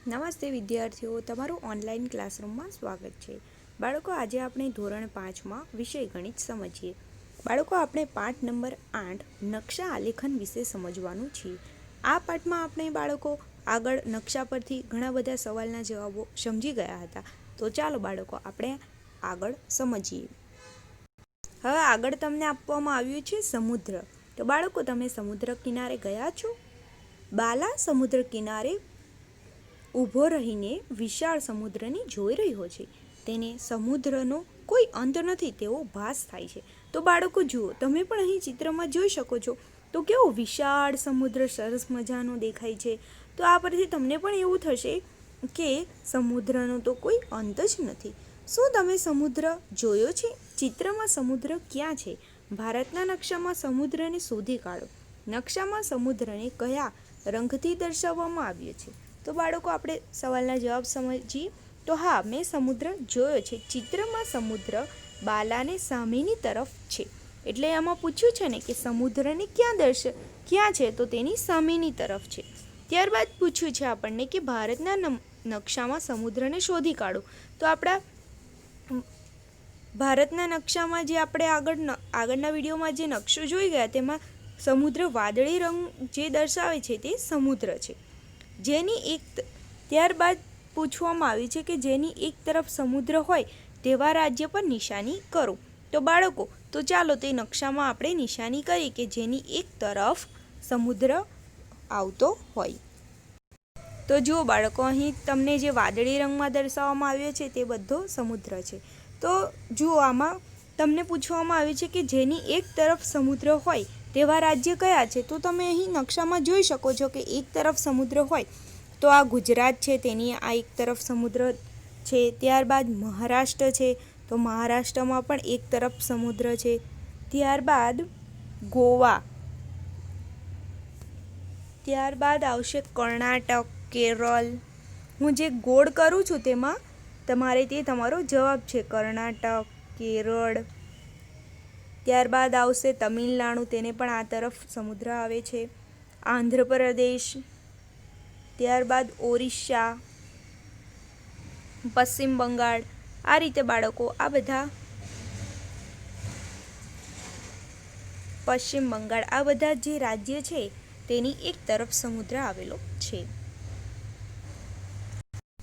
નમસ્તે વિદ્યાર્થીઓ, તમારું ઓનલાઈન ક્લાસરૂમમાં સ્વાગત છે. બાળકો, આજે આપણે ધોરણ 5માં વિષય ગણિત સમજીએ. બાળકો, આપણે પાઠ નંબર 8 નકશા આલેખન વિશે સમજવાનું છે. આ પાઠમાં આપણે બાળકો આગળ નકશા પરથી ઘણા બધા સવાલના જવાબો સમજી ગયા હતા. તો ચાલો બાળકો, આપણે આગળ સમજીએ. હવે આગળ તમને આપવામાં આવ્યું છે સમુદ્ર. તો બાળકો, તમે સમુદ્ર કિનારે ગયા છો? બાલા સમુદ્ર કિનારે ઊભો રહીને વિશાળ સમુદ્રને જોઈ રહ્યો છે. તેને સમુદ્રનો કોઈ અંત નથી તેવો ભાસ થાય છે. તો બાળકો જુઓ, તમે પણ અહીં ચિત્રમાં જોઈ શકો છો તો કેવો વિશાળ સમુદ્ર સરસ મજાનો દેખાય છે. તો આ પરથી તમને પણ એવું થશે કે સમુદ્રનો તો કોઈ અંત જ નથી. શું તમે સમુદ્ર જોયો છે? ચિત્રમાં સમુદ્ર ક્યાં છે? ભારતના નકશામાં સમુદ્રને શોધી કાઢો. નકશામાં સમુદ્રને કયા રંગથી દર્શાવવામાં આવ્યો છે? તો બાળકો, આપણે સવાલના જવાબ સમજીએ. તો હા, મેં સમુદ્ર જોયો છે. ચિત્રમાં સમુદ્ર બાલાને સામેની તરફ છે. એટલે આમાં પૂછ્યું છે ને કે સમુદ્રને ક્યાં છે? તો તેની સામેની તરફ છે. ત્યારબાદ પૂછ્યું છે આપણને કે ભારતના નકશામાં સમુદ્રને શોધી કાઢો. તો આપણા ભારતના નકશામાં જે આપણે આગળના વિડીયોમાં જે નકશો જોઈ ગયા તેમાં સમુદ્ર વાદળી રંગ જે દર્શાવે છે તે સમુદ્ર છે. ત્યારબાદ પૂછવામાં આવ્યું છે કે જેની એક તરફ સમુદ્ર હોય તેવા રાજ્ય પર નિશાની કરો. તો બાળકો, તો ચાલો તે નકશામાં આપણે નિશાની કરીએ કે જેની એક તરફ સમુદ્ર આવતો હોય. તો જુઓ બાળકો, અહીં તમને જે વાદળી રંગમાં દર્શાવવામાં આવ્યો છે તે બધો સમુદ્ર છે. તો જુઓ, આમાં તમને પૂછવામાં આવ્યું છે કે જેની એક તરફ સમુદ્ર હોય તેવા રાજ્ય કયા છે? તો તમે અહીં નકશામાં જોઈ શકો છો કે એક તરફ સમુદ્ર હોય તો આ ગુજરાત છે, તેની આ એક તરફ સમુદ્ર છે. ત્યારબાદ મહારાષ્ટ્ર છે, તો મહારાષ્ટ્રમાં પણ એક તરફ સમુદ્ર છે. ત્યારબાદ ગોવા, ત્યારબાદ આવશે કર્ણાટક, કેરળ. હું જે ગોળ કરું છું તેમાં તમારે તે તમારો જવાબ છે, કર્ણાટક, કેરળ. ત્યારબાદ આવશે તમિલનાડુ, તેને પણ આ તરફ સમુદ્ર આવે છે. આંધ્રપ્રદેશ, ત્યારબાદ ઓરિસ્સા, પશ્ચિમ બંગાળ. આ રીતે બાળકો આ બધા પશ્ચિમ બંગાળ આ બધા જે રાજ્ય છે તેની એક તરફ સમુદ્ર આવેલો છે.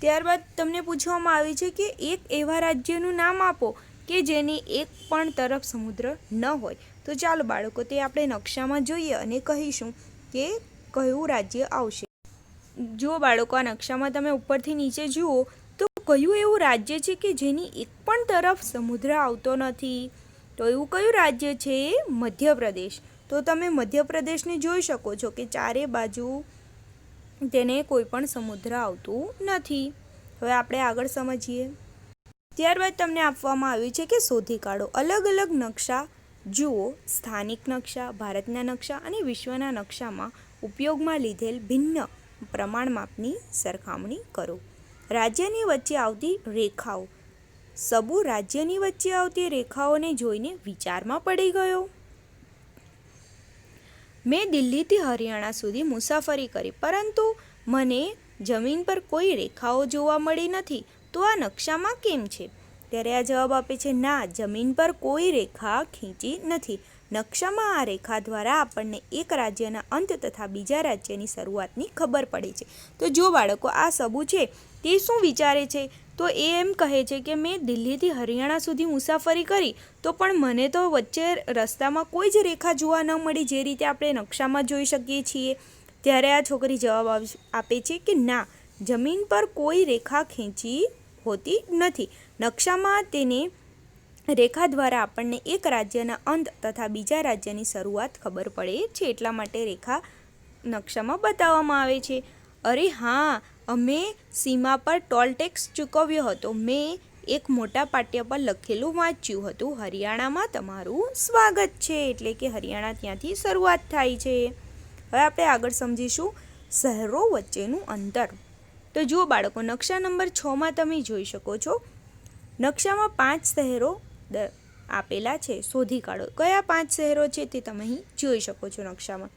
ત્યારબાદ તમને પૂછવામાં આવ્યું છે કે એક એવા રાજ્યનું નામ આપો કે જેની એક પણ તરફ સમુદ્ર ન હોય. તો ચાલો બાળકો, તે આપણે નકશામાં જોઈએ અને કહીશું કે કયું રાજ્ય આવશે. જુઓ બાળકો, આ નકશામાં તમે ઉપરથી નીચે જુઓ તો કયું એવું રાજ્ય છે કે જેની એક પણ તરફ સમુદ્ર આવતો નથી? તો એવું કયું રાજ્ય છે? મધ્યપ્રદેશ. તો તમે મધ્યપ્રદેશને જોઈ શકો છો કે ચારે બાજુ તેને કોઈ પણ સમુદ્ર આવતું નથી. હવે આપણે આગળ સમજીએ. ત્યારબાદ તમને આપવામાં આવ્યું છે કે શોધી કાઢો. અલગ અલગ નકશા જુઓ. સ્થાનિક નકશા, ભારતના નકશા અને વિશ્વના નકશામાં ઉપયોગમાં લીધેલ ભિન્ન પ્રમાણમાપની સરખામણી કરો. રાજ્યની વચ્ચે આવતી રેખાઓ. સબુ રાજ્યની વચ્ચે આવતી રેખાઓને જોઈને વિચારમાં પડી ગયો. મેં દિલ્હીથી હરિયાણા સુધી મુસાફરી કરી, પરંતુ મને જમીન પર કોઈ રેખાઓ જોવા મળી નથી. તો આ નકશામાં કેમ છે? ત્યારે આ જવાબ આપે છે, ના, જમીન પર કોઈ રેખા ખીંચી નથી. નકશામાં આ રેખા દ્વારા આપણને એક રાજ્યના અંત તથા બીજા રાજ્યની શરૂઆતની ખબર પડે છે. તો જો બાળકો, આ સબુ છે તે શું વિચારે છે? તો એ એમ કહે છે કે મેં દિલ્હીથી હરિયાણા સુધી મુસાફરી કરી તો પણ મને તો વચ્ચે રસ્તામાં કોઈ જ રેખા જોવા ન મળી, જે રીતે આપણે નકશામાં જોઈ શકીએ છીએ. ત્યારે આ છોકરી જવાબ આપે છે કે ના, જમીન પર કોઈ રેખા ખેંચી હોતી નથી. નકશામાં તેને રેખા દ્વારા આપણને એક રાજ્યના અંત તથા બીજા રાજ્યની શરૂઆત ખબર પડે છે, એટલા માટે રેખા નકશામાં બતાવવામાં આવે છે. અરે હા, અમે સીમા પર ટોલ ટેક્સ ચૂકવ્યો હતો. મેં એક મોટા પાટિયા પર લખેલું વાંચ્યું હતું, હરિયાણામાં તમારું સ્વાગત છે. એટલે કે હરિયાણા ત્યાંથી શરૂઆત થાય છે. હવે આપણે આગળ સમજીશું શહેરો વચ્ચેનું અંતર. તો જુઓ બાળકો, નકશા નંબર 6માં તમે જોઈ શકો છો. નકશામાં 5 શહેરો આપેલા છે. શોધી કાઢો. કયા 5 શહેરો છે તે તમે અહીં જોઈ શકો છો નકશામાં.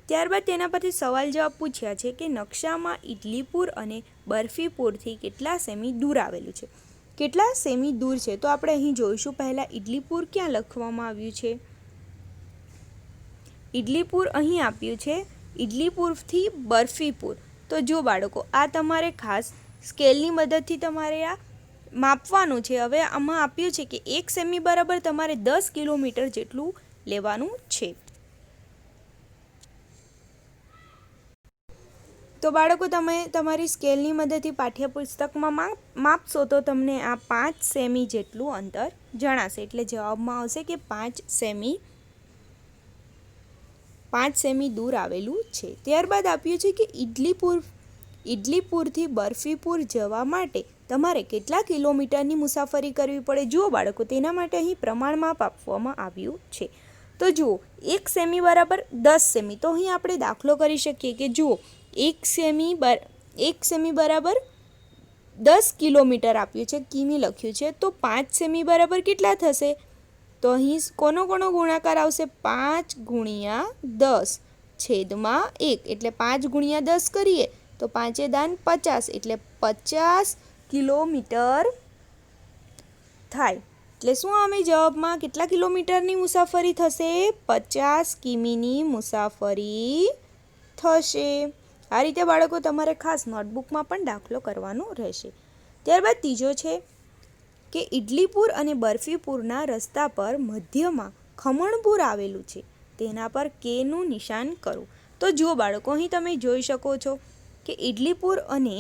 ત્યારબાદ તેના પરથી સવાલ જવાબ પૂછ્યા છે કે નકશામાં ઇડલીપુર અને બરફીપુરથી કેટલા સેમી દૂર આવેલું છે. કેટલા સેમી દૂર છે તો આપણે અહીં જોઈશું. પહેલાં ઇડલીપુર ક્યાં લખવામાં આવ્યું છે? ઇડલીપુર અહીં આપ્યું છે, ઇડલીપુરથી બરફીપુર. તો જો બાળકો, આ તમારે ખાસ સ્કેલની મદદથી તમારે આ માપવાનું છે. હવે આમાં આપ્યું છે કે 1 સેમી બરાબર તમારે 10 કિલોમીટર જેટલું લેવાનું છે. તો બાળકો, તમે તમારી સ્કેલની મદદથી પાઠ્યપુસ્તકમાં માપશો તો તમને આ 5 સેમી જેટલું અંતર જણાશે. એટલે જવાબમાં આવશે કે 5 સેમી દૂર આવેલું છે. ત્યારબાદ આપ્યું છે કે ઇડલીપુરથી બરફીપુર જવા માટે તમારે કેટલા કિલોમીટરની મુસાફરી કરવી પડે. જુઓ બાળકો, તેના માટે અહીં પ્રમાણમાપ આપવામાં આવ્યું છે. તો જુઓ, 1 સેમી બરાબર 10 સેમી. તો અહીં આપણે દાખલો કરી શકીએ કે જુઓ, 1 સેમી બરાબર 10 કિલોમીટર આપ્યું છે, કિમી લખ્યું છે. તો 5 સેમી બરાબર કેટલા થશે? તો અહીં કોનો ગુણાકાર આવશે? 5 ગુણ્યા 10 છેદમાં 1. એટલે 5 ગુણ્યા 10 કરીએ તો 5 દાન 50. એટલે 50 કિલોમીટર થાય. એટલે શું અમે જવાબમાં કેટલા કિલોમીટરની મુસાફરી થશે? 50 કિમીની મુસાફરી થશે. આ રીતે બાળકો તમારે ખાસ નોટબુકમાં પણ દાખલો કરવાનો રહેશે. ત્યારબાદ ત્રીજો છે કે ઇડલીપુર અને બરફીપુરના રસ્તા પર મધ્યમાં ખમણપુર આવેલું છે, તેના પર કેનું નિશાન કરો. તો જુઓ બાળકો, અહીં તમે જોઈ શકો છો કે ઇડલીપુર અને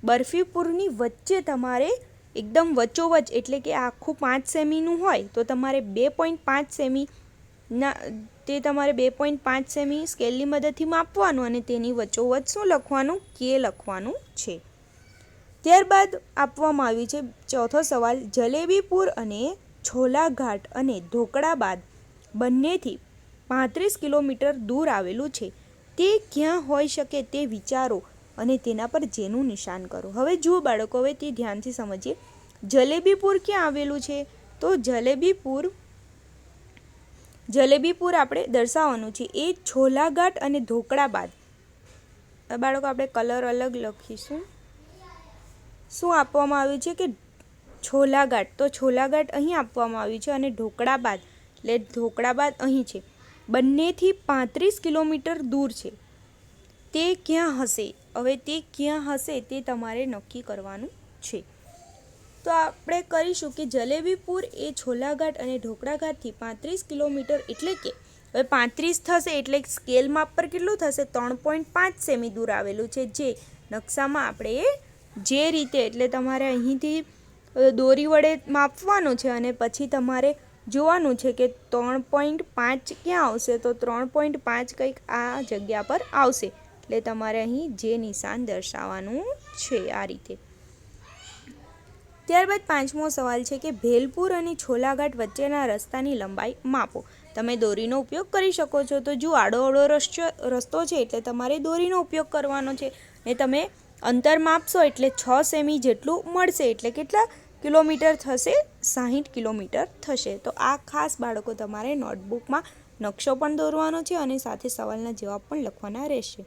બરફીપુરની વચ્ચે તમારે એકદમ વચ્ચોવચ, એટલે કે આખું 5 સેમીનું હોય તો તમારે 2.5 સેમીના તે તમારે 2.5 સેમી સ્કેલની મદદથી માપવાનું અને તેની વચ્ચોવચ શું લખવાનું? કે લખવાનું છે. ત્યારબાદ આપવામાં આવ્યું છે ચોથો સવાલ, જલેબીપુર અને છોલાઘાટ અને ધોકડાબાદ બંનેથી 35 કિલોમીટર દૂર આવેલું છે, તે ક્યાં હોઈ શકે તે વિચારો અને તેના પર જેનું નિશાન કરો. હવે જુઓ બાળકો, હવે તે ધ્યાનથી સમજીએ. જલેબીપુર ક્યાં આવેલું છે? તો જલેબીપુર આપણે દર્શાવવાનું છે એ છોલાઘાટ અને ધોકડાબાદ. બાળકો, આપણે કલર અલગ લખીશું. શું આપવામાં આવ્યું છે કે છોલાઘાટ, તો છોલાઘાટ અહીં આપવામાં આવ્યું છે અને ઢોકળાબાદ એટલે ઢોકળાબાદ અહીં છે. બંનેથી 35 કિલોમીટર દૂર છે, તે ક્યાં હશે? હવે તે ક્યાં હશે તે તમારે નક્કી કરવાનું છે. તો આપણે કરીશું કે જલેબીપુર એ છોલાઘાટ અને ઢોકળાઘાટથી 35 કિલોમીટર, એટલે કે હવે 35 થશે એટલે સ્કેલ માપ પર કેટલું થશે? 3.5 સેમી દૂર આવેલું છે, જે નકશામાં આપણે જે રીતે, એટલે તમારે અહીંથી દોરી વડે માપવાનું છે અને પછી તમારે જોવાનું છે કે 3.5 ક્યાં આવશે. તો 3.5 કંઈક આ જગ્યા પર આવશે. એટલે તમારે અહીં જે નિશાન દર્શાવવાનું છે આ રીતે. ત્યારબાદ 5મો સવાલ છે કે ભેલપુર અને છોલાઘાટ વચ્ચેના રસ્તાની લંબાઈ માપો. તમે દોરીનો ઉપયોગ કરી શકો છો. તો જો આડો રસ્તો છે એટલે તમારે દોરીનો ઉપયોગ કરવાનો છે ને તમે અંતર માપશો એટલે 6 સેમી જેટલું મળશે. એટલે કેટલા કિલોમીટર થશે? 60 કિલોમીટર થશે. તો આ ખાસ બાળકો તમારે નોટબુકમાં નકશો પણ દોરવાનો છે અને સાથે સવાલના જવાબ પણ લખવાના રહેશે.